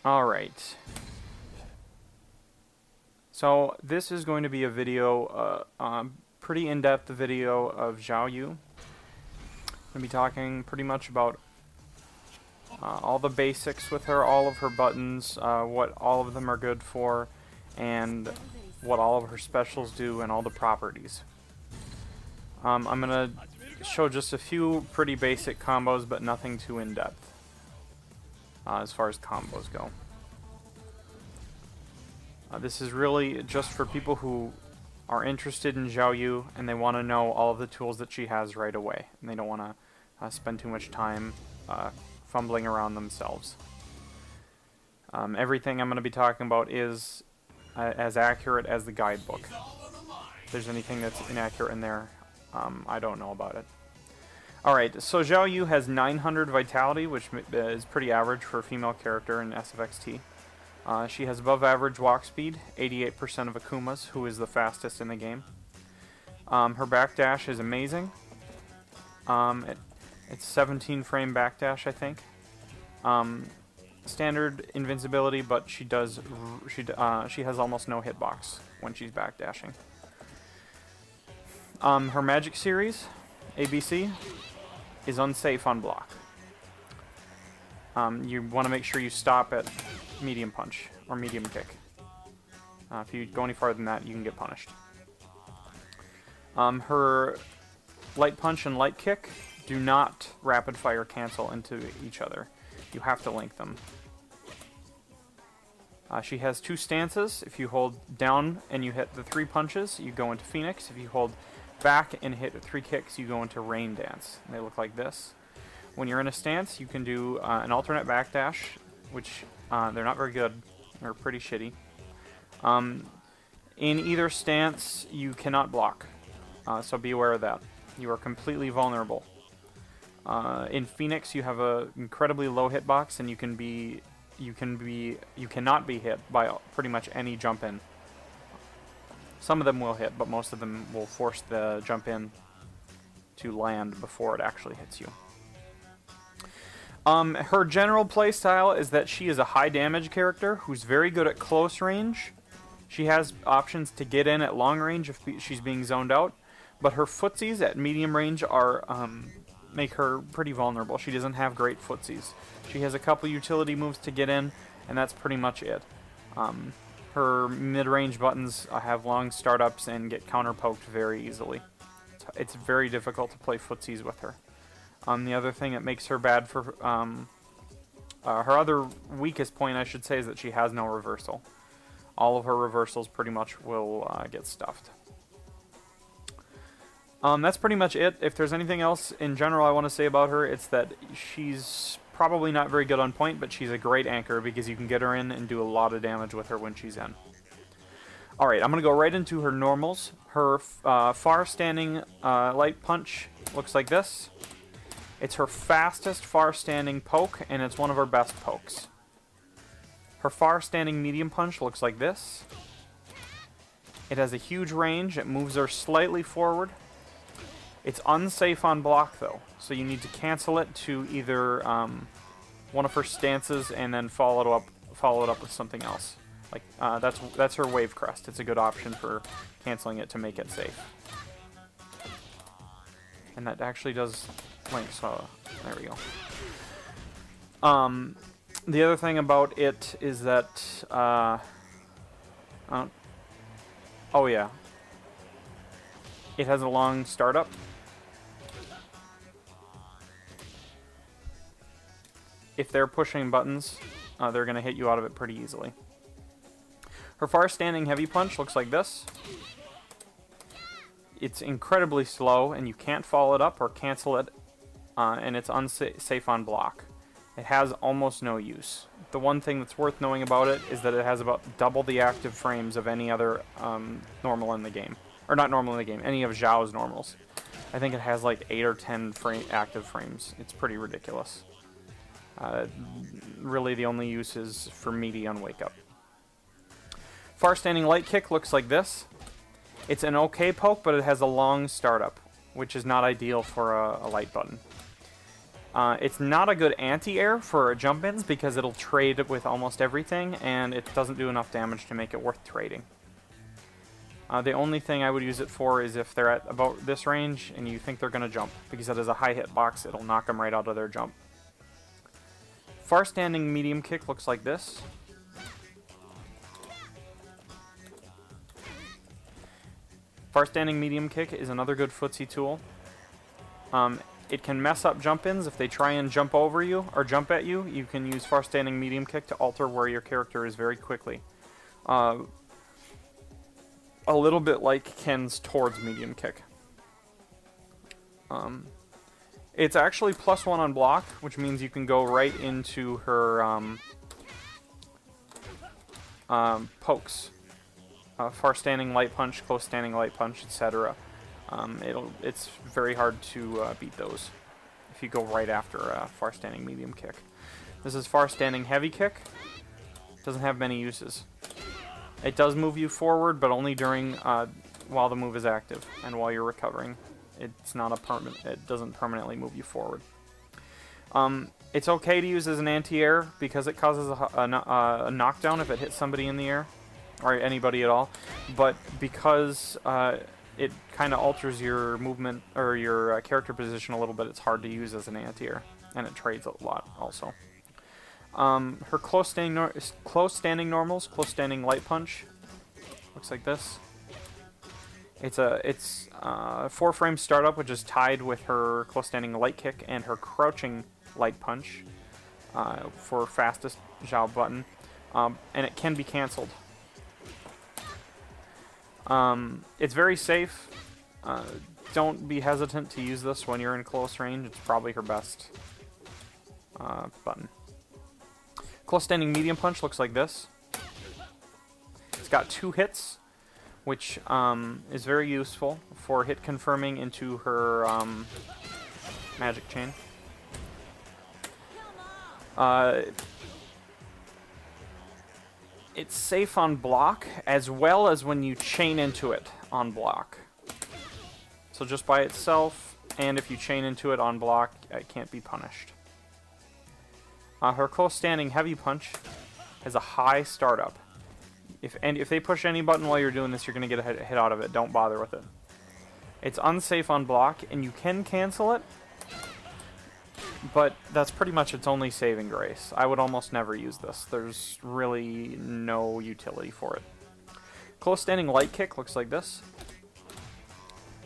Alright. So this is going to be a video, pretty in-depth video of Xiaoyu. I'm going to be talking pretty much about all the basics with her, all of her buttons, what all of them are good for, and what all of her specials do, and all the properties. I'm going to show just a few pretty basic combos, but nothing too in-depth as far as combos go. This is really just for people who are interested in Xiaoyu and they want to know all of the tools that she has right away, and they don't want to spend too much time fumbling around themselves. Everything I'm going to be talking about is as accurate as the guidebook. If there's anything that's inaccurate in there, I don't know about it. Alright, so Xiaoyu has 900 vitality, which is pretty average for a female character in SFxT. She has above average walk speed, 88% of Akuma's, who is the fastest in the game. Her backdash is amazing. It's 17 frame backdash, I think. Standard invincibility, but she has almost no hitbox when she's backdashing. Her magic series, ABC, is unsafe on block. You want to make sure you stop at medium punch or medium kick. If you go any farther than that, you can get punished. Her light punch and light kick do not rapid fire cancel into each other. You have to link them. She has two stances. If you hold down and you hit the 3 punches, you go into Phoenix. If you hold back and hit 3 kicks, you go into Rain Dance. And they look like this. When you're in a stance, you can do an alternate backdash, which they're not very good. They're pretty shitty. In either stance, you cannot block, so be aware of that. You are completely vulnerable. In Phoenix, you have a incredibly low hitbox, and you cannot be hit by pretty much any jump in. Some of them will hit, but most of them will force the jump in to land before it actually hits you. Her general playstyle is that she is a high damage character who's very good at close range. She has options to get in at long range if she's being zoned out, but her footsies at medium range are make her pretty vulnerable. She doesn't have great footsies. She has a couple utility moves to get in, and that's pretty much it. Her mid-range buttons have long startups and get counter-poked very easily. It's very difficult to play footsies with her. The other thing that makes her bad for... her other weakest point, I should say, is that she has no reversal. All of her reversals pretty much will get stuffed. That's pretty much it. If there's anything else in general I want to say about her, it's that she's probably not very good on point, but she's a great anchor because you can get her in and do a lot of damage with her when she's in. Alright, I'm going to go right into her normals. Her far-standing light punch looks like this. It's her fastest far-standing poke, and it's one of her best pokes. Her far-standing medium punch looks like this. It has a huge range. It moves her slightly forward. It's unsafe on block, though, so you need to cancel it to either one of her stances and then follow it up with something else. Like that's her wave crest. It's a good option for canceling it to make it safe. And that actually does link, so there we go. The other thing about it is that oh yeah, it has a long startup. If they're pushing buttons, they're going to hit you out of it pretty easily. Her far-standing heavy punch looks like this. It's incredibly slow, and you can't follow it up or cancel it, and it's unsafe on block. It has almost no use. The one thing that's worth knowing about it is that it has about double the active frames of any other normal in the game. Or not normal in the game, any of Xiao's normals. I think it has like 8 or 10 active frames. It's pretty ridiculous. Really the only use is for meaty on wake up. Far-standing light kick looks like this. It's an okay poke, but it has a long startup, which is not ideal for a light button. It's not a good anti-air for jump-ins because it'll trade with almost everything, and it doesn't do enough damage to make it worth trading. The only thing I would use it for is if they're at about this range and you think they're going to jump, because that is a high hitbox, it'll knock them right out of their jump. Far standing medium kick looks like this. Far standing medium kick is another good footsie tool. It can mess up jump-ins. If they try and jump over you or jump at you, you can use far standing medium kick to alter where your character is very quickly. A little bit like Ken's towards medium kick. It's actually +1 on block, which means you can go right into her pokes. Far standing light punch, close standing light punch, etc. It's very hard to beat those if you go right after a far standing medium kick. This is far standing heavy kick. Doesn't have many uses. It does move you forward, but only during while the move is active and while you're recovering. It's not a permanent. It doesn't permanently move you forward. It's okay to use as an anti-air because it causes a knockdown if it hits somebody in the air or anybody at all. But because it kind of alters your movement or your character position a little bit, it's hard to use as an anti-air, and it trades a lot also. Her close standing normals, close standing light punch looks like this. It's a 4-frame startup, which is tied with her close standing light kick and her crouching light punch for fastest Xiao button, and it can be cancelled. It's very safe. Don't be hesitant to use this when you're in close range. It's probably her best button. Close standing medium punch looks like this. It's got 2 hits, which is very useful for hit confirming into her magic chain. It's safe on block as well as when you chain into it on block. So just by itself, and if you chain into it on block, it can't be punished. Her close standing heavy punch has a high startup. If they push any button while you're doing this, you're going to get a hit out of it. Don't bother with it. It's unsafe on block, and you can cancel it, but that's pretty much its only saving grace. I would almost never use this. There's really no utility for it. Close standing light kick looks like this.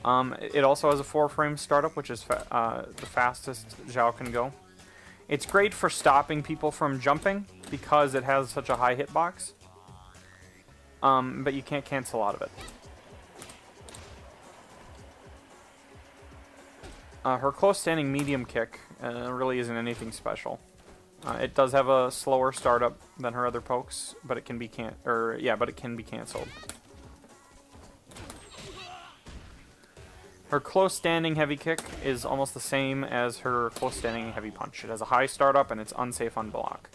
It also has a 4-frame startup, which is the fastest Xiao can go. It's great for stopping people from jumping because it has such a high hitbox. But you can't cancel out of it. Her close standing medium kick really isn't anything special. It does have a slower startup than her other pokes, but it can be canceled. Her close standing heavy kick is almost the same as her close standing heavy punch. It has a high startup and it's unsafe on block.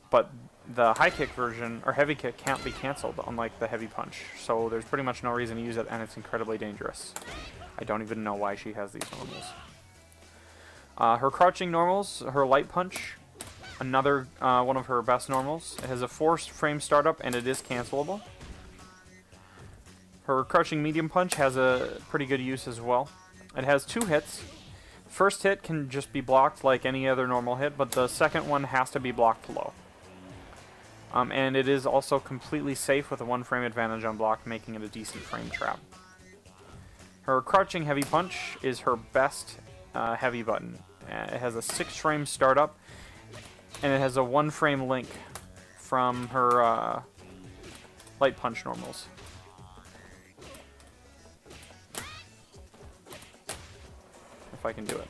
But the high kick version, or heavy kick, can't be cancelled, unlike the heavy punch. So there's pretty much no reason to use it, and it's incredibly dangerous. I don't even know why she has these normals. Her crouching normals, her light punch, another one of her best normals. It has a 4-frame startup, and it is cancelable. Her crouching medium punch has a pretty good use as well. It has 2 hits. First hit can just be blocked like any other normal hit, but the second one has to be blocked low. And it is also completely safe with a 1-frame advantage on block, making it a decent frame trap. Her crouching heavy punch is her best heavy button. It has a 6-frame startup, and it has a 1-frame link from her light punch normals. If I can do it.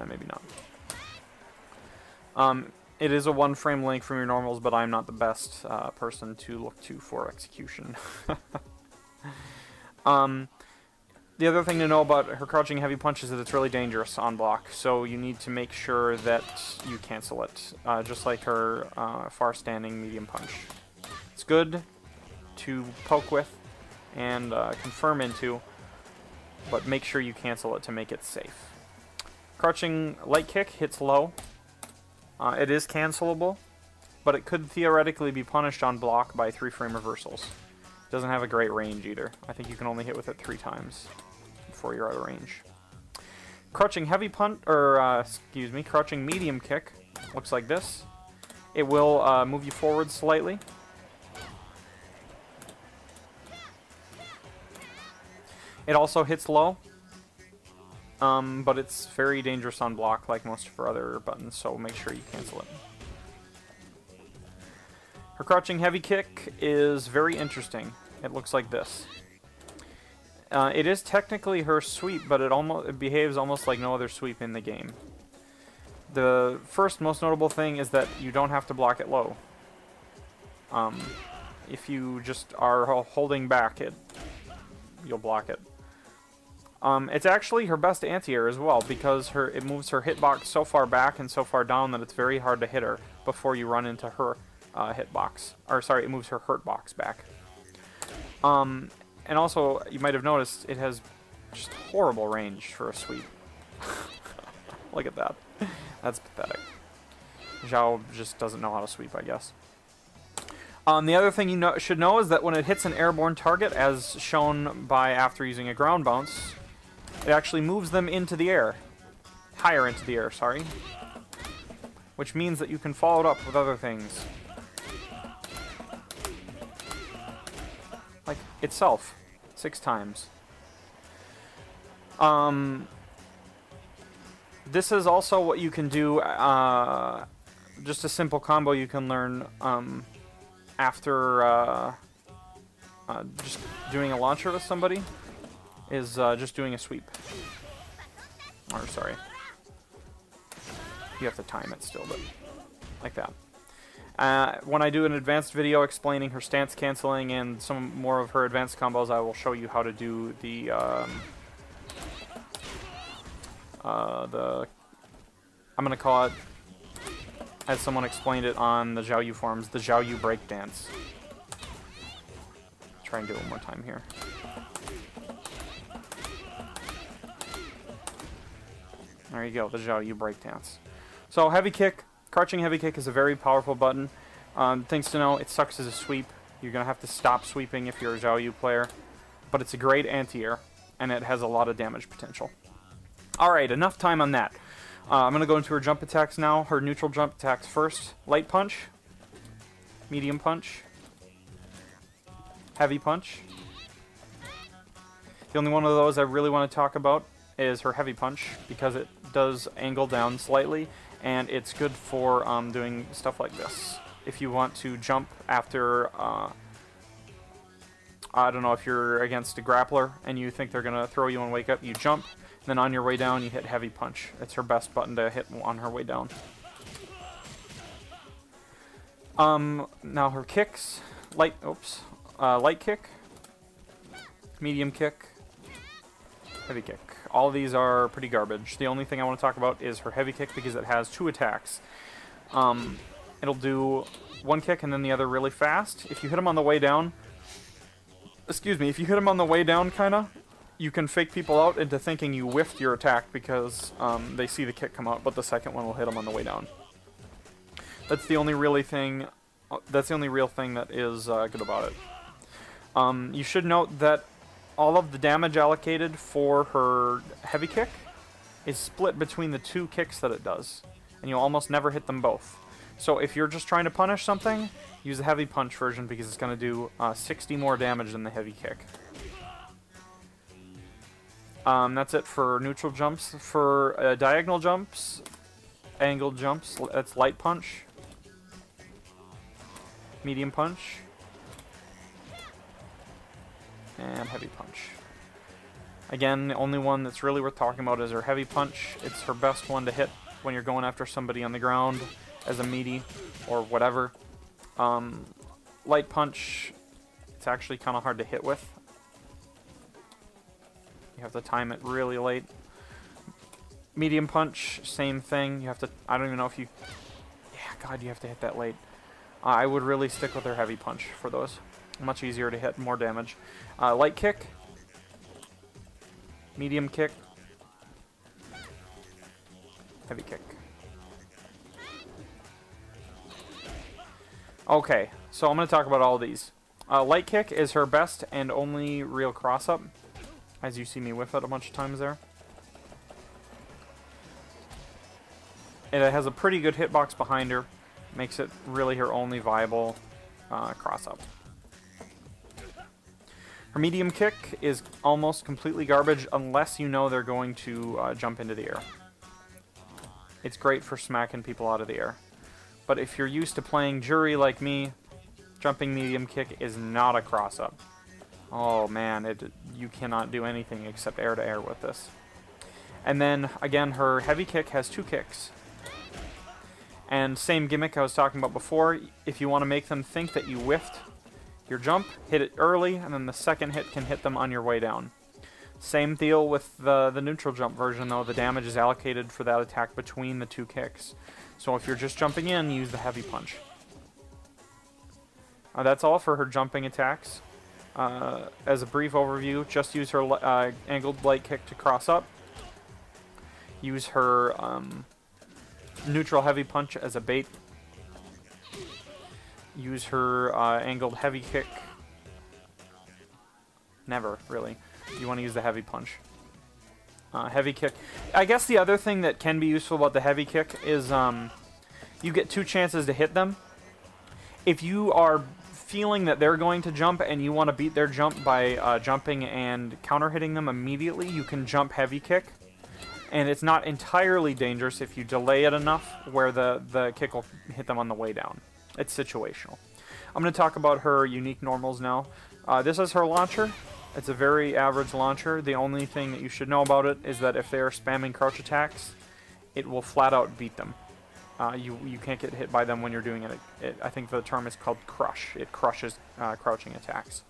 Maybe not. It is a 1-frame link from your normals, but I'm not the best person to look to for execution. The other thing to know about her crouching heavy punch is that it's really dangerous on block, so you need to make sure that you cancel it, just like her far-standing medium punch. It's good to poke with and confirm into, but make sure you cancel it to make it safe. Crouching light kick hits low. It is cancelable, but it could theoretically be punished on block by 3-frame reversals. Doesn't have a great range either. I think you can only hit with it 3 times before you're out of range. Crouching heavy punch, or excuse me, crouching medium kick looks like this. It will move you forward slightly. It also hits low, but it's very dangerous on block like most of her other buttons, so make sure you cancel it. Her crouching heavy kick is very interesting. It looks like this. It is technically her sweep, but it behaves almost like no other sweep in the game. The first most notable thing is that you don't have to block it low. If you just are holding back it, you'll block it. It's actually her best anti-air as well, because it moves her hitbox so far back and so far down that it's very hard to hit her before you run into her hitbox. Or sorry, it moves her hurt box back. And also, you might have noticed, it has just horrible range for a sweep. Look at that. That's pathetic. Xiao just doesn't know how to sweep, I guess. The other thing you should know is that when it hits an airborne target, as shown by after using a ground bounce, it actually moves them into the air. Higher into the air, sorry. Which means that you can follow it up with other things. Like itself. 6 times. This is also what you can do, just a simple combo you can learn after just doing a launcher with somebody, is just doing a sweep. Or, sorry. You have to time it still, but like that. When I do an advanced video explaining her stance canceling and some more of her advanced combos, I will show you how to do the I'm gonna call it, as someone explained it on the Xiaoyu forums, the Xiaoyu breakdance. Try and do it one more time here. There you go, the Xiaoyu breakdance. So heavy kick, crouching heavy kick is a very powerful button. Things to know, it sucks as a sweep. You're gonna have to stop sweeping if you're a Xiaoyu player, but it's a great anti-air, and it has a lot of damage potential. Alright, enough time on that. I'm going to go into her jump attacks now. Her neutral jump attacks first. Light punch. Medium punch. Heavy punch. The only one of those I really want to talk about is her heavy punch, because it does angle down slightly, and it's good for doing stuff like this. If you want to jump after, I don't know, if you're against a grappler and you think they're going to throw you and wake up, you jump. Then on your way down, you hit heavy punch. It's her best button to hit on her way down. Now her kicks, light kick, medium kick, heavy kick. All of these are pretty garbage. The only thing I want to talk about is her heavy kick, because it has 2 attacks. It'll do one kick and then the other really fast. If you hit them on the way down, excuse me, if you hit them on the way down, kinda, you can fake people out into thinking you whiffed your attack because they see the kick come out, but the second one will hit them on the way down. That's the only real thing that is good about it. You should note that all of the damage allocated for her heavy kick is split between the 2 kicks that it does, and you'll almost never hit them both. So if you're just trying to punish something, use the heavy punch version, because it's going to do 60 more damage than the heavy kick. That's it for neutral jumps. For diagonal jumps, angled jumps, that's light punch, medium punch, and heavy punch. Again, the only one that's really worth talking about is her heavy punch. It's her best one to hit when you're going after somebody on the ground as a meaty or whatever. Light punch, it's actually kind of hard to hit with. You have to time it really late. Medium punch, same thing. You have to, I don't even know if you, yeah, God, you have to hit that late. I would really stick with her heavy punch for those. Much easier to hit, more damage. Light kick. Medium kick. Heavy kick. Okay, so I'm going to talk about all of these. Light kick is her best and only real cross-up, as you see me whiff it a bunch of times there. It has a pretty good hitbox behind her, makes it really her only viable cross-up. Her medium kick is almost completely garbage unless you know they're going to jump into the air. It's great for smacking people out of the air. But if you're used to playing jury like me, jumping medium kick is not a cross-up. Oh man, you cannot do anything except air to air with this. And then, again, her heavy kick has 2 kicks. And same gimmick I was talking about before, if you want to make them think that you whiffed your jump, hit it early, and then the second hit can hit them on your way down. Same deal with the neutral jump version, though. The damage is allocated for that attack between the 2 kicks. So if you're just jumping in, use the heavy punch. That's all for her jumping attacks. As a brief overview, just use her angled light kick to cross up. Use her neutral heavy punch as a bait. Use her angled heavy kick. Never, really. You want to use the heavy punch. Heavy kick. I guess the other thing that can be useful about the heavy kick is you get 2 chances to hit them. If you are feeling that they're going to jump and you want to beat their jump by jumping and counter hitting them immediately, you can jump heavy kick. And it's not entirely dangerous if you delay it enough where the kick will hit them on the way down. It's situational. I'm going to talk about her unique normals now. This is her launcher. It's a very average launcher. The only thing that you should know about it is that if they are spamming crouch attacks, it will flat out beat them. You can't get hit by them when you're doing it. I think the term is called crush. It crushes crouching attacks.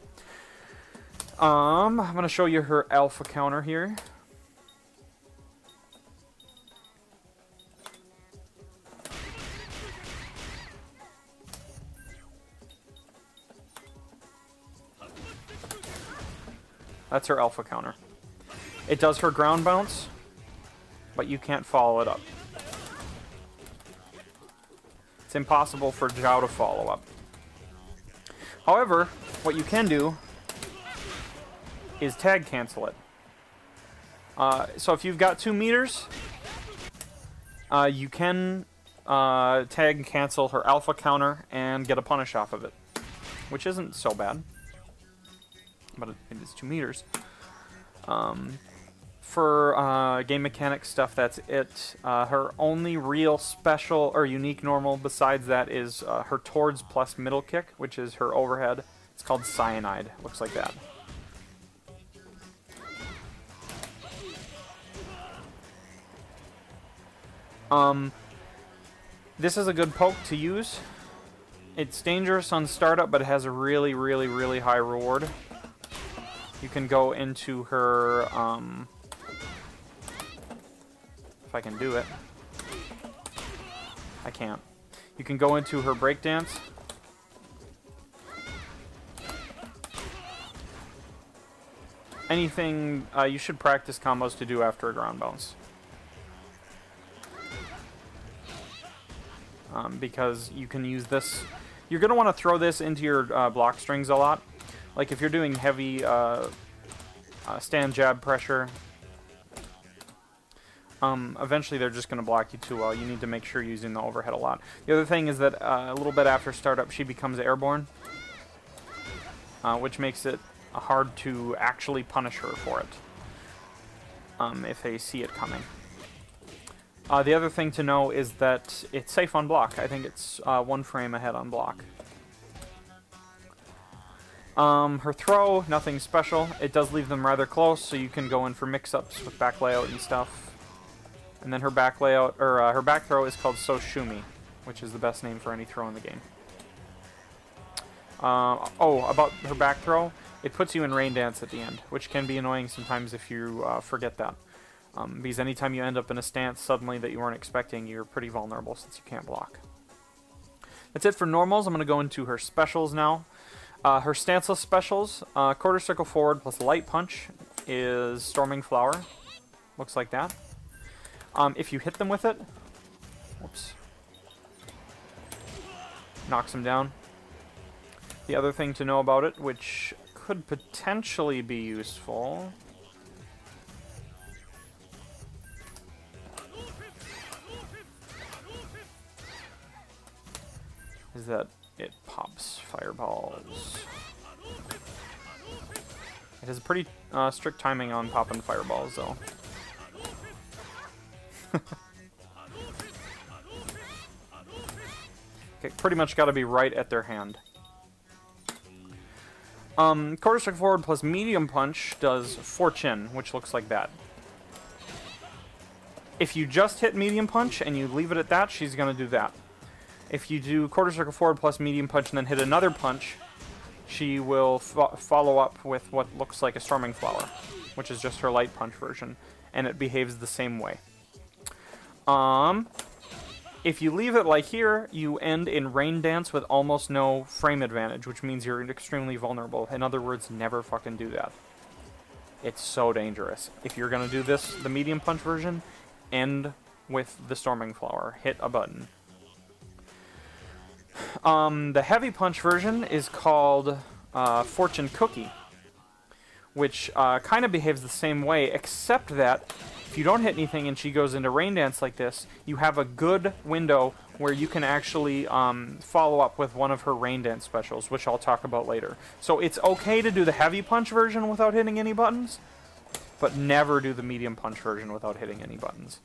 I'm going to show you her alpha counter here. That's her alpha counter. It does her ground bounce, but you can't follow it up. It's impossible for Xiao to follow up. However, what you can do is tag cancel it. So if you've got 2 meters, you can tag cancel her alpha counter and get a punish off of it, which isn't so bad. But it is 2 meters. For game mechanics stuff, that's it. Her only real special or unique normal besides that is her towards plus middle kick, which is her overhead. It's called Cyanide. Looks like that. This is a good poke to use. It's dangerous on startup, but it has a really, really, really high reward. You can go into her, if I can do it. I can't. You can go into her breakdance. Anything, you should practice combos to do after a ground bounce. Because you can use this. You're going to want to throw this into your block strings a lot. Like if you're doing heavy stand jab pressure, eventually they're just going to block you too well. You need to make sure you're using the overhead a lot. The other thing is that a little bit after startup she becomes airborne, which makes it hard to actually punish her for it if they see it coming. The other thing to know is that it's safe on block. I think it's 1 frame ahead on block. Her throw, nothing special. It does leave them rather close, so you can go in for mix-ups with back layout and stuff. And then her back layout, or her back throw is called So Shumi, which is the best name for any throw in the game. About her back throw, it puts you in rain dance at the end, which can be annoying sometimes if you forget that. Because anytime you end up in a stance suddenly that you weren't expecting, you're pretty vulnerable since you can't block. That's it for normals. I'm going to go into her specials now. Her stanceless specials, quarter circle forward plus light punch is Storming Flower. Looks like that. If you hit them with it, whoops, knocks them down. The other thing to know about it, which could potentially be useful, is that it pops fireballs. It has pretty strict timing on popping fireballs, though. Okay, pretty much got to be right at their hand. Quarter circle forward plus medium punch does fortune, which looks like that. If you just hit medium punch and you leave it at that, she's going to do that. If you do quarter circle forward plus medium punch and then hit another punch, she will follow up with what looks like a storming flower, which is just her light punch version, and it behaves the same way. If you leave it like here, you end in Rain Dance with almost no frame advantage, which means you're extremely vulnerable. In other words, never fucking do that. It's so dangerous. If you're going to do this, the medium punch version, end with the storming flower. Hit a button. The heavy punch version is called Fortune Cookie, which kind of behaves the same way, except that if you don't hit anything and she goes into Rain Dance like this, you have a good window where you can actually follow up with one of her Rain Dance specials, which I'll talk about later. So it's okay to do the heavy punch version without hitting any buttons, but never do the medium punch version without hitting any buttons.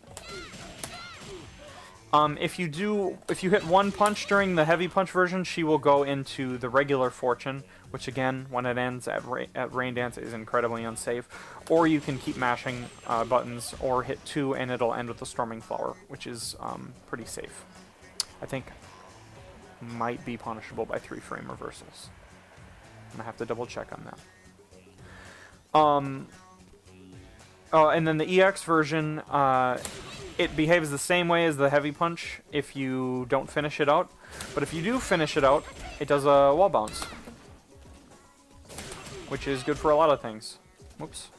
If you hit one punch during the heavy punch version, she will go into the regular fortune, which again, when it ends at Rain Dance, is incredibly unsafe. Or you can keep mashing buttons, or hit 2 and it'll end with the storming flower, which is pretty safe. I think might be punishable by 3-frame reversals. I'm gonna have to double check on that. And then the EX version, it behaves the same way as the heavy punch if you don't finish it out. But if you do finish it out, it does a wall bounce, which is good for a lot of things. Whoops.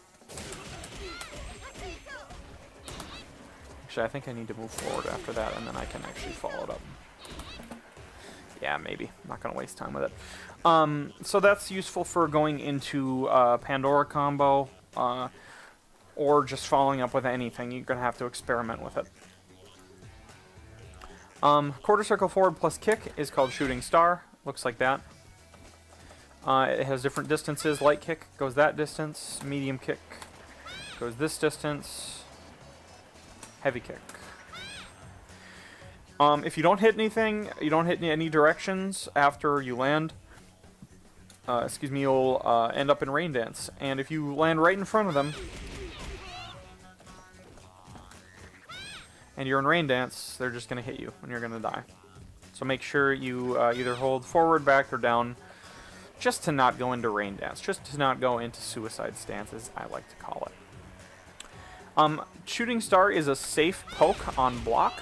Actually, I think I need to move forward after that, and then I can actually follow it up. Yeah, maybe. I'm not going to waste time with it. So that's useful for going into Pandora combo, or just following up with anything. You're going to have to experiment with it. Quarter circle forward plus kick is called Shooting Star. Looks like that. It has different distances. Light kick goes that distance. Medium kick goes this distance. Heavy kick. If you don't hit anything, you don't hit any directions after you land, you'll end up in Rain Dance. And if you land right in front of them, and you're in Rain Dance, they're just going to hit you and you're going to die. So make sure you either hold forward, back, or down, just to not go into Rain Dance, just to not go into Suicide Stance, as I like to call it. Shooting Star is a safe poke on block.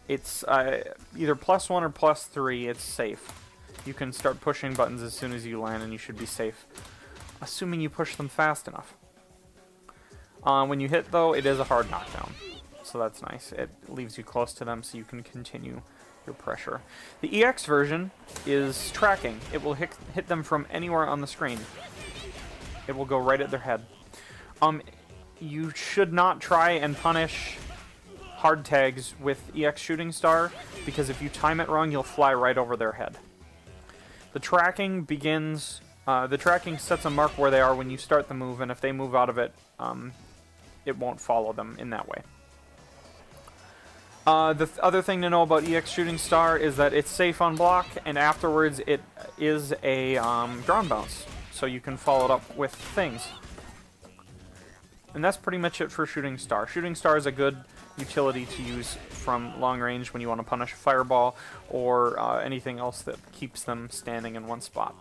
It's either +1 or +3, it's safe. You can start pushing buttons as soon as you land and you should be safe, assuming you push them fast enough. When you hit, though, it is a hard knockdown. So that's nice. It leaves you close to them so you can continue your pressure. The EX version is tracking. It will hit them from anywhere on the screen. It will go right at their head. You should not try and punish hard tags with EX Shooting Star, because if you time it wrong, you'll fly right over their head. The tracking begins... the tracking sets a mark where they are when you start the move, and if they move out of it, it won't follow them in that way. The other thing to know about EX Shooting Star is that it's safe on block, and afterwards it is a ground bounce, so you can follow it up with things. And that's pretty much it for Shooting Star. Shooting Star is a good utility to use from long range when you want to punish a fireball or anything else that keeps them standing in one spot.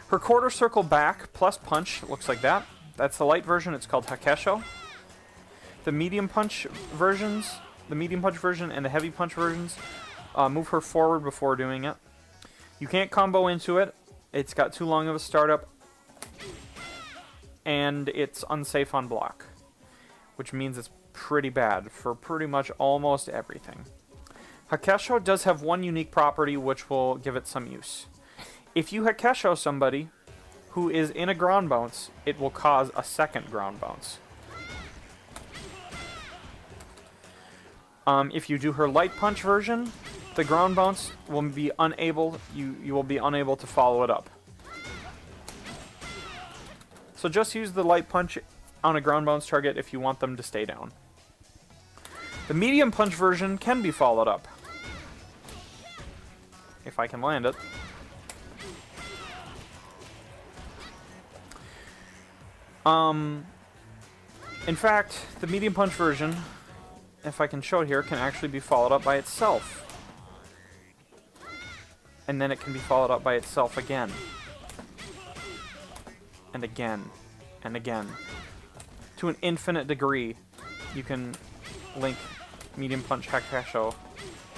Her quarter circle back plus punch looks like that. That's the light version. It's called Hakesho. The medium punch versions... The medium punch version and the heavy punch versions move her forward before doing it. You can't combo into it. It's got too long of a startup. And it's unsafe on block, which means it's pretty bad for pretty much almost everything. Hakesho does have one unique property which will give it some use. If you Hakesho somebody who is in a ground bounce, it will cause a second ground bounce. If you do her light punch version, the ground bounce will be unable, you will be unable to follow it up. So just use the light punch on a ground bounce target if you want them to stay down. The medium punch version can be followed up. If I can land it. In fact, the medium punch version, if I can show it here, can actually be followed up by itself. And then it can be followed up by itself again. And again. And again. To an infinite degree, you can link medium punch Hakesho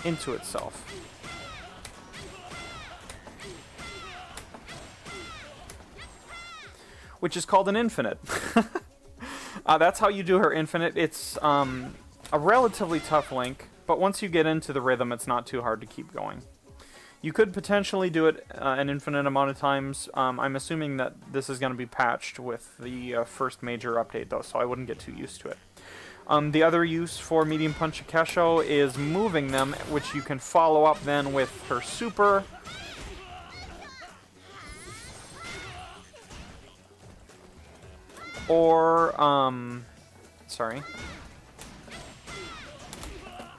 into itself. Which is called an infinite. That's how you do her infinite. It's a relatively tough link, but once you get into the rhythm, it's not too hard to keep going. You could potentially do it an infinite amount of times. I'm assuming that this is going to be patched with the first major update, though, so I wouldn't get too used to it. The other use for medium punch Hakesho is moving them, which you can follow up then with her super. Or, sorry.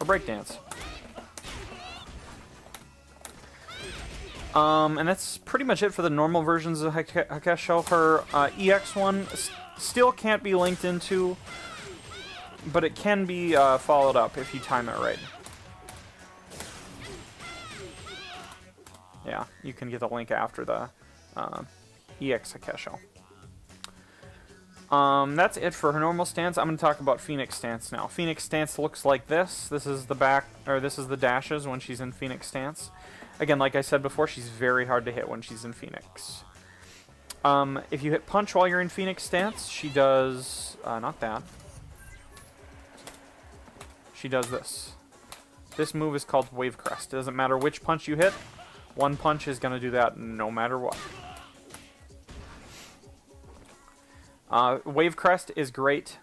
A breakdance. And that's pretty much it for the normal versions of Hakesho. Her EX one still can't be linked into, but it can be followed up if you time it right. Yeah, you can get the link after the EX Hakesho. That's it for her normal stance. I'm going to talk about Phoenix stance now. Phoenix stance looks like this. This is the back, or this is the dashes when she's in Phoenix stance. Again, like I said before, she's very hard to hit when she's in Phoenix. If you hit punch while you're in Phoenix stance, she does, not that. She does this. This move is called Wave Crest. It doesn't matter which punch you hit, one punch is going to do that no matter what. Wave Crest is great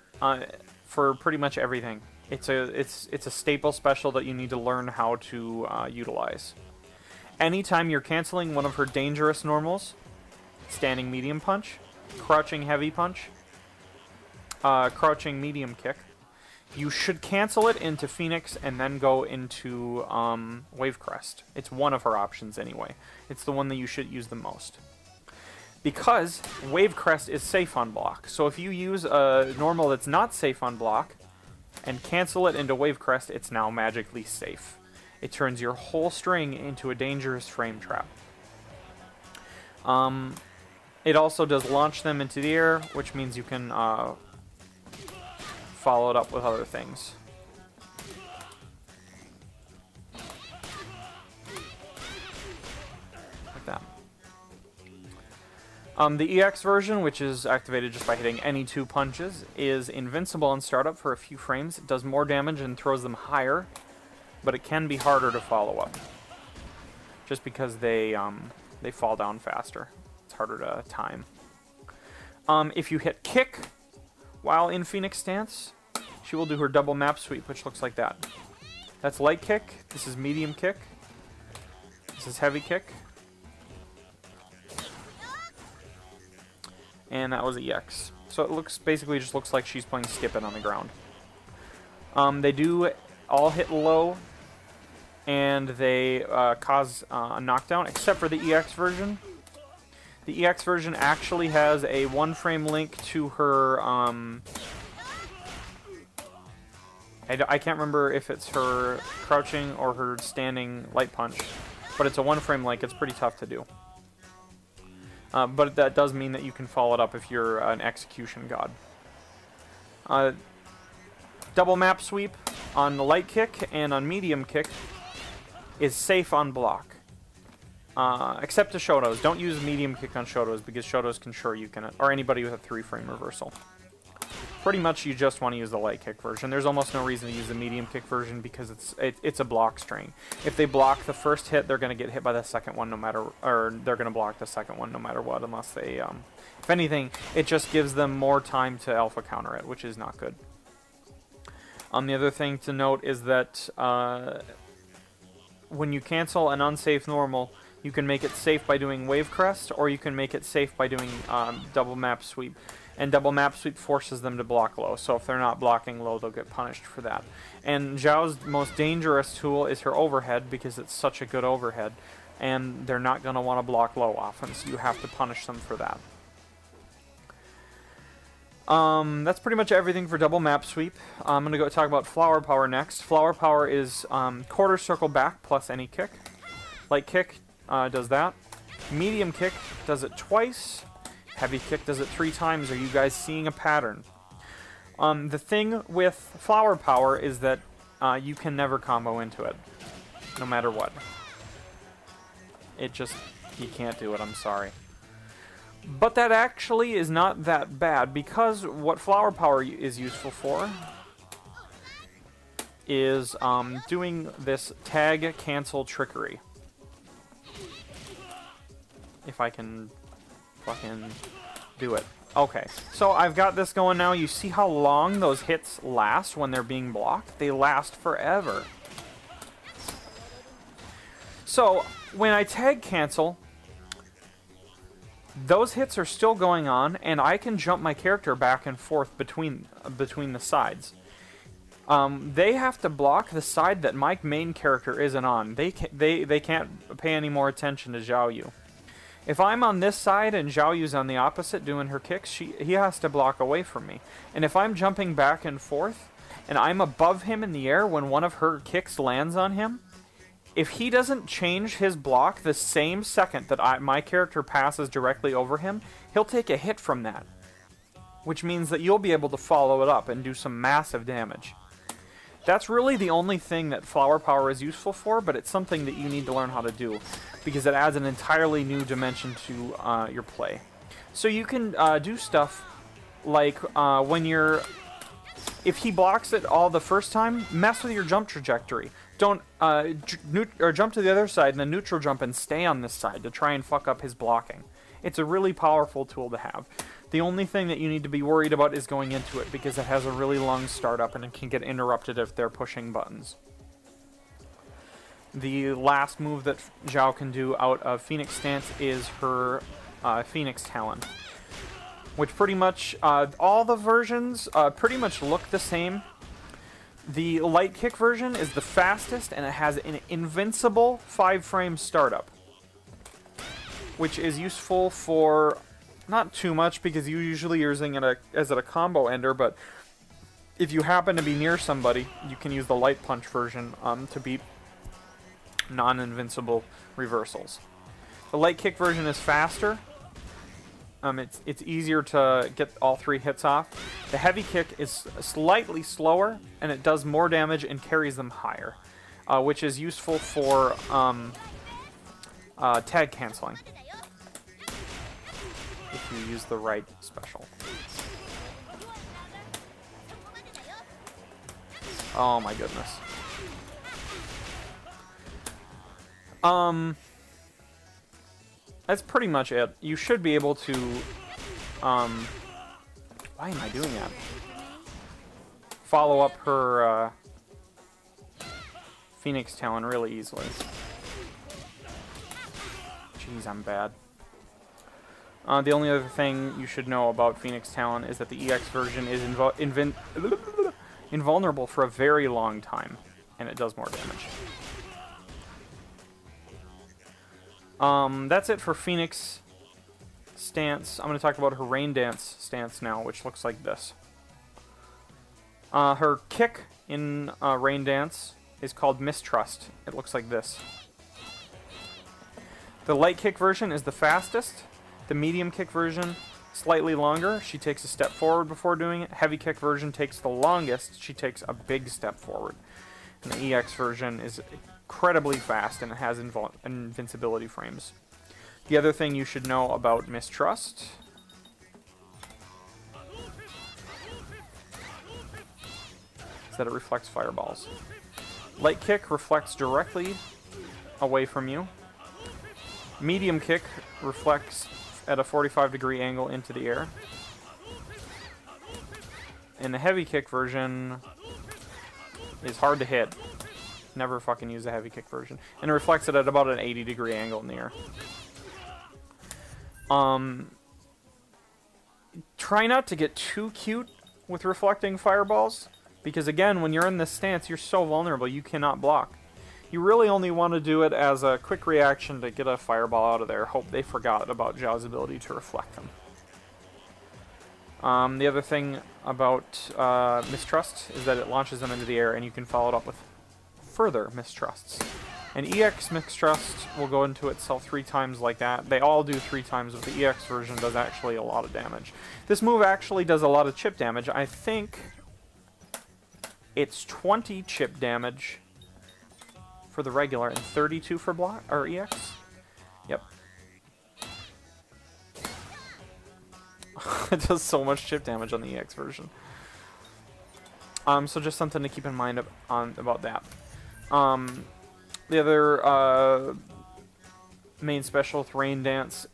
for pretty much everything. It's a staple special that you need to learn how to utilize. Anytime you're canceling one of her dangerous normals, standing medium punch, crouching heavy punch, crouching medium kick, you should cancel it into Phoenix and then go into Wave Crest. It's one of her options anyway. It's the one that you should use the most. Because Wave Crest is safe on block. So if you use a normal that's not safe on block and cancel it into Wave Crest, it's now magically safe. It turns your whole string into a dangerous frame trap. It also does launch them into the air, which means you can follow it up with other things. Like that. The EX version, which is activated just by hitting any two punches, is invincible on startup for a few frames. It does more damage and throws them higher, but it can be harder to follow up. Just because they fall down faster. It's harder to time. If you hit kick while in Phoenix stance, she will do her double map sweep, which looks like that. That's light kick. This is medium kick. This is heavy kick. And that was EX. So it basically just looks like she's playing skip it on the ground. They do all hit low, and they cause a knockdown, except for the EX version. The EX version actually has a one-frame link to her... I can't remember if it's her crouching or her standing light punch, but it's a one-frame link. It's pretty tough to do. But that does mean that you can follow it up if you're an execution god. Double map sweep on the light kick and on medium kick is safe on block. Except to Shotos. Don't use medium kick on Shotos because Shotos can Shoryuken it, or anybody with a 3-frame reversal. pretty much you just want to use the light kick version. There's almost no reason to use the medium kick version because it's a block string. If they block the first hit, they're going to get hit by the second one no matter, or they're going to block the second one no matter what, unless they, if anything, it just gives them more time to alpha counter it, which is not good. The other thing to note is that when you cancel an unsafe normal, you can make it safe by doing Wave Crest, or you can make it safe by doing double map sweep. And double map sweep forces them to block low, so if they're not blocking low, they'll get punished for that. And Xiao's most dangerous tool is her overhead, because it's such a good overhead, and they're not going to want to block low often, so you have to punish them for that. That's pretty much everything for double map sweep. I'm going to go talk about flower power next. Flower power is quarter circle back plus any kick. Light kick does that. Medium kick does it twice. Heavy kick does it 3 times. Are you guys seeing a pattern? The thing with flower power is that you can never combo into it, no matter what. It just, you can't do it, I'm sorry. But that actually is not that bad, because what flower power is useful for is doing this tag cancel trickery. If I can fucking do it. Okay, so I've got this going now. You see how long those hits last when they're being blocked? They last forever. So, when I tag cancel, those hits are still going on, and I can jump my character back and forth between the sides. They have to block the side that my main character isn't on. They can't pay any more attention to Xiaoyu. If I'm on this side and Xiaoyu's on the opposite doing her kicks, he has to block away from me. And if I'm jumping back and forth, and I'm above him in the air when one of her kicks lands on him, if he doesn't change his block the same second that my character passes directly over him, he'll take a hit from that. Which means that you'll be able to follow it up and do some massive damage. That's really the only thing that flower power is useful for, but it's something that you need to learn how to do, because it adds an entirely new dimension to your play. So you can do stuff like when you're... If he blocks it all the first time, mess with your jump trajectory. Don't jump to the other side and then neutral jump and stay on this side to try and fuck up his blocking. It's a really powerful tool to have. The only thing that you need to be worried about is going into it, because it has a really long startup and it can get interrupted if they're pushing buttons. The last move that Xiao can do out of Phoenix Stance is her Phoenix Talon, which pretty much, all the versions pretty much look the same. The light kick version is the fastest, and it has an invincible 5-frame startup, which is useful for not too much, because you're usually using it as a combo ender, but if you happen to be near somebody, you can use the light punch version to beat non-invincible reversals. The light kick version is faster. It's easier to get all 3 hits off. The heavy kick is slightly slower, and it does more damage and carries them higher, which is useful for tag canceling, if you use the right special. Oh my goodness. That's pretty much it. You should be able to, why am I doing that? Follow up her, Phoenix Talon really easily. Jeez, I'm bad. The only other thing you should know about Phoenix Talon is that the EX version is invulnerable for a very long time, and it does more damage. That's it for Phoenix Stance. I'm going to talk about her Rain Dance stance now, which looks like this. Her kick in Rain Dance is called Mistrust. It looks like this. The light kick version is the fastest. The medium kick version, slightly longer. She takes a step forward before doing it. Heavy kick version takes the longest. She takes a big step forward. And the EX version is incredibly fast, and it has invincibility frames. The other thing you should know about Mistrust is that it reflects fireballs. Light kick reflects directly away from you. Medium kick reflects at a 45-degree angle into the air. And the heavy kick version is hard to hit. Never fucking use the heavy kick version. And it reflects it at about an 80-degree angle in the air. Try not to get too cute with reflecting fireballs, because again, when you're in this stance, you're so vulnerable, you cannot block. You really only want to do it as a quick reaction to get a fireball out of there. Hope they forgot about Xiao's ability to reflect them. The other thing about Mistrust is that it launches them into the air, and you can follow it up with further Mistrusts. And EX Mistrust will go into itself 3 times like that. They all do 3 times, but the EX version does actually a lot of damage. This move actually does a lot of chip damage. I think it's 20 chip damage for the regular and 32 for block or EX. Yep. It does so much chip damage on the EX version. So just something to keep in mind about that. The other main special with Rain Dance.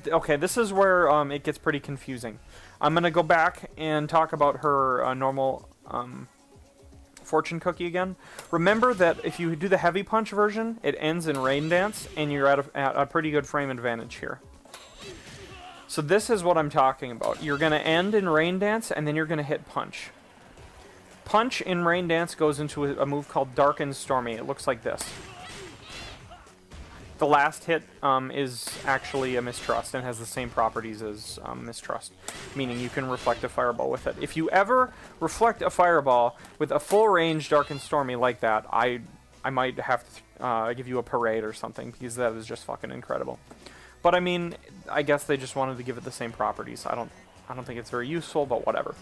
Okay, this is where it gets pretty confusing. I'm going to go back and talk about her normal Fortune Cookie again. Remember that if you do the Heavy Punch version, it ends in Rain Dance, and you're at a pretty good frame advantage here. So this is what I'm talking about. You're going to end in Rain Dance, and then you're going to hit Punch. Punch in Rain Dance goes into a move called Dark and Stormy. It looks like this. The last hit is actually a Mistrust and has the same properties as Mistrust, meaning you can reflect a fireball with it. If you ever reflect a fireball with a full range Dark and Stormy like that, I might have to give you a parade or something, because that is just fucking incredible. But I mean, I guess they just wanted to give it the same properties. I don't think it's very useful, but whatever.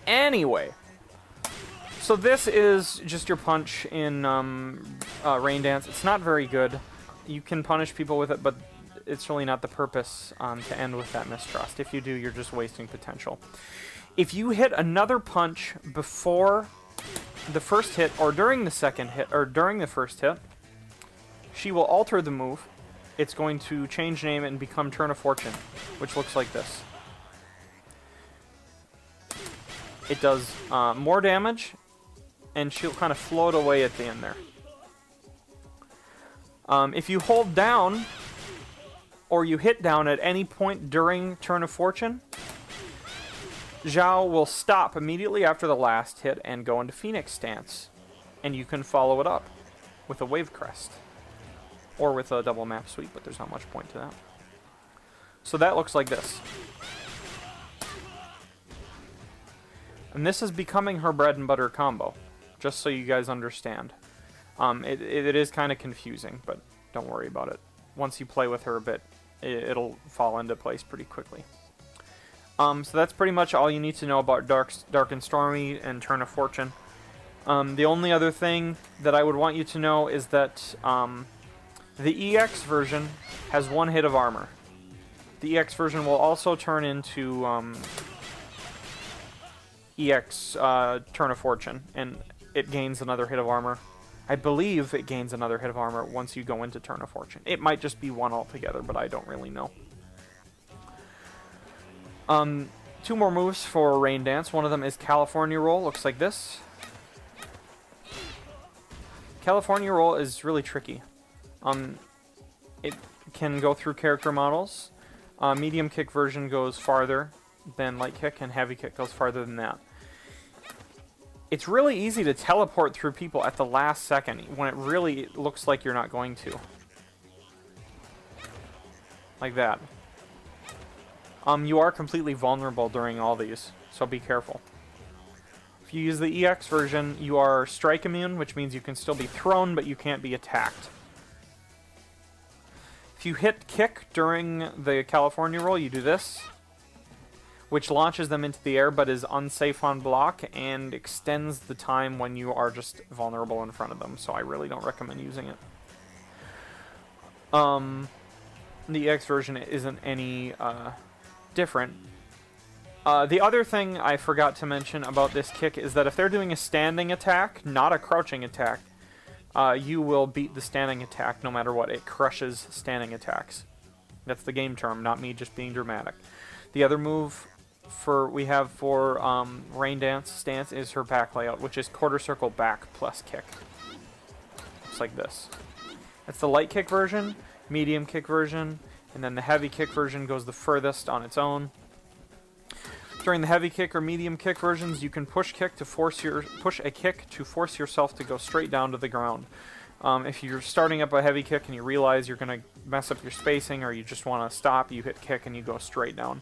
Anyway, so this is just your punch in Rain Dance. It's not very good. You can punish people with it, but it's really not the purpose to end with that Mistrust. If you do, you're just wasting potential. If you hit another punch before the first hit, or during the second hit, or during the first hit, she will alter the move. It's going to change name and become Turn of Fortune, which looks like this. It does more damage, and she'll kind of float away at the end there. If you hold down, or you hit down at any point during Turn of Fortune, Xiao will stop immediately after the last hit and go into Phoenix Stance. And you can follow it up with a Wave Crest. Or with a double map sweep, but there's not much point to that. So that looks like this. And this is becoming her bread and butter combo, just so you guys understand. It is kind of confusing, but don't worry about it. Once you play with her a bit, it'll fall into place pretty quickly. So that's pretty much all you need to know about Dark and Stormy and Turn of Fortune. The only other thing that I would want you to know is that the EX version has 1 hit of armor. The EX version will also turn into EX Turn of Fortune, and it gains another hit of armor. I believe it gains another hit of armor once you go into Turn of Fortune. It might just be 1 altogether, but I don't really know. 2 more moves for Rain Dance. One of them is California Roll. Looks like this. California Roll is really tricky. It can go through character models. Medium kick version goes farther than light kick, and heavy kick goes farther than that. It's really easy to teleport through people at the last second when it really looks like you're not going to. Like that. You are completely vulnerable during all these, so be careful. If you use the EX version, you are strike immune, which means you can still be thrown, but you can't be attacked. If you hit kick during the California roll, you do this, which launches them into the air but is unsafe on block and extends the time when you are just vulnerable in front of them, so I really don't recommend using it. The EX version isn't any different. The other thing I forgot to mention about this kick is that if they're doing a standing attack, not a crouching attack, you will beat the standing attack no matter what. It crushes standing attacks. That's the game term, not me just being dramatic. The other move we have for Rain Dance stance is her back layout, which is quarter circle back plus kick. Just like this. That's the light kick version, medium kick version, and then the heavy kick version goes the furthest on its own. During the heavy kick or medium kick versions, you can push a kick to force yourself to go straight down to the ground. If you're starting up a heavy kick and you realize you're going to mess up your spacing or you just want to stop, you hit kick and you go straight down.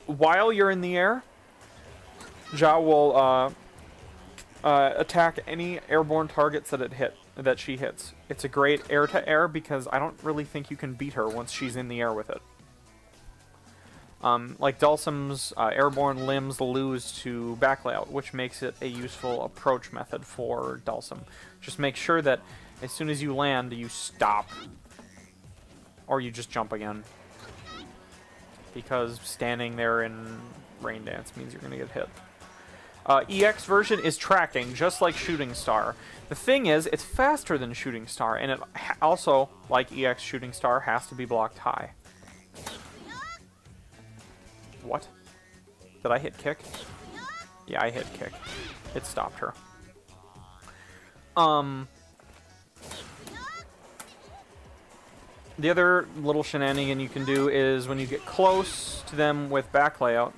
While you're in the air, Xiao will attack any airborne targets that she hits. It's a great air-to-air because I don't really think you can beat her once she's in the air with it. Like Dulcim's airborne limbs lose to back layout, which makes it a useful approach method for Dulcim. Just make sure that as soon as you land, you stop. Or you just jump again. Because standing there in Rain Dance means you're going to get hit. EX version is tracking, just like Shooting Star. The thing is, it's faster than Shooting Star, and it also, like EX Shooting Star, has to be blocked high. What? Did I hit kick? Yeah, I hit kick. It stopped her. The other little shenanigan you can do is when you get close to them with back layout.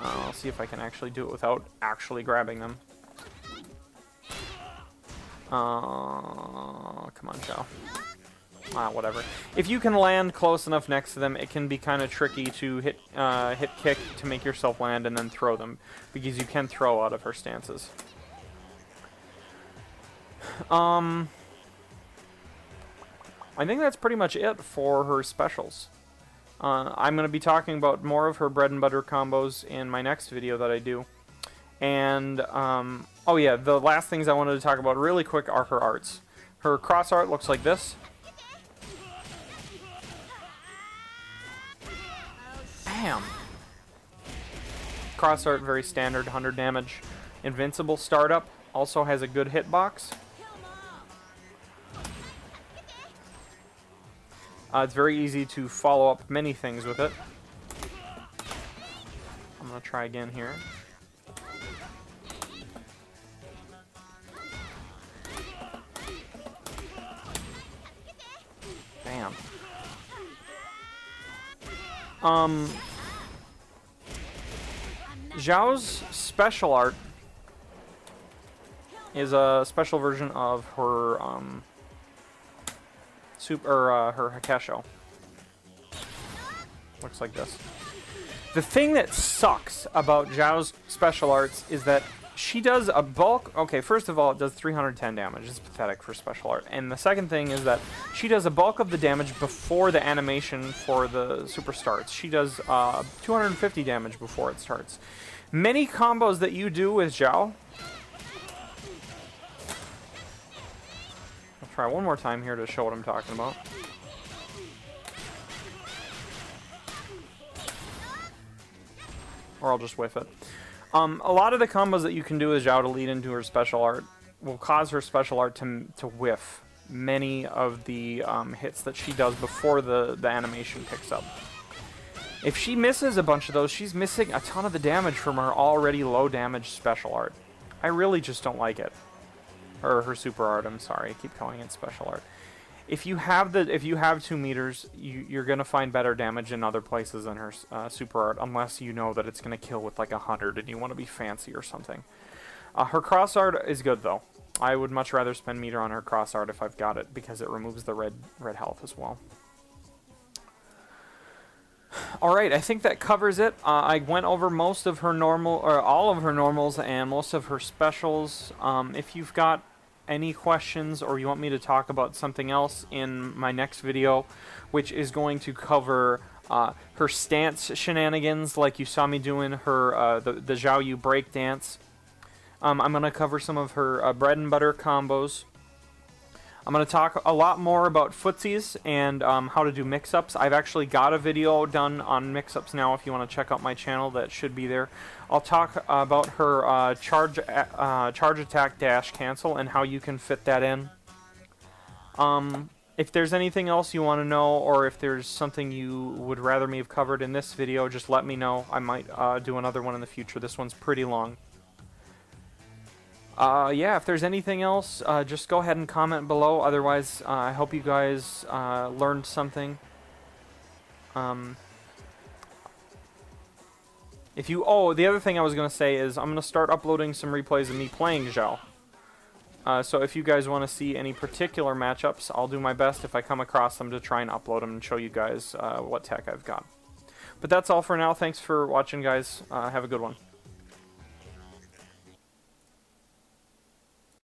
I'll see if I can actually do it without actually grabbing them. Come on, Xiao. Whatever. If you can land close enough next to them, it can be kind of tricky to hit kick to make yourself land and then throw them, because you can throw out of her stances. I think that's pretty much it for her specials. I'm going to be talking about more of her bread and butter combos in my next video that I do. And, oh yeah, the last things I wanted to talk about really quick are her arts. Her cross art looks like this. Bam! Cross art, very standard, 100 damage. Invincible startup, also has a good hitbox. It's very easy to follow up many things with it. I'm going to try again here. Bam. Xiao's special art is a special version of her her Hakesho. Looks like this. The thing that sucks about Xiao's special arts is that she does a bulk... Okay, first of all, it does 310 damage. It's pathetic for special art. And the second thing is that she does a bulk of the damage before the animation for the super starts. She does 250 damage before it starts. Many combos that you do with Xiao... I'll try one more time here to show what I'm talking about. Or I'll just whiff it. A lot of the combos that you can do with Xiao to lead into her special art will cause her special art to whiff many of the hits that she does before the animation picks up. If she misses a bunch of those, she's missing a ton of the damage from her already low damage special art. I really just don't like it. Or her super art, I'm sorry, I keep calling it special art. If you have 2 meters, you're gonna find better damage in other places than her super art, unless you know that it's gonna kill with like 100 and you want to be fancy or something. Her cross art is good though. I would much rather spend meter on her cross art if I've got it, because it removes the red health as well. Alright, I think that covers it. I went over most of her all of her normals and most of her specials. If you've got any questions or you want me to talk about something else in my next video, which is going to cover her stance shenanigans like you saw me doing her the Xiaoyu break dance. I'm going to cover some of her bread and butter combos. I'm going to talk a lot more about footsies and how to do mix-ups. I've actually got a video done on mix-ups now if you want to check out my channel. That should be there. I'll talk about her charge attack dash cancel and how you can fit that in. If there's anything else you want to know, or if there's something you would rather me have covered in this video, just let me know. I might do another one in the future. This one's pretty long. Yeah, if there's anything else, just go ahead and comment below. Otherwise, I hope you guys learned something. The other thing I was going to say is I'm going to start uploading some replays of me playing Xiao. So if you guys want to see any particular matchups, I'll do my best if I come across them to try and upload them and show you guys what tech I've got. But that's all for now. Thanks for watching, guys. Have a good one.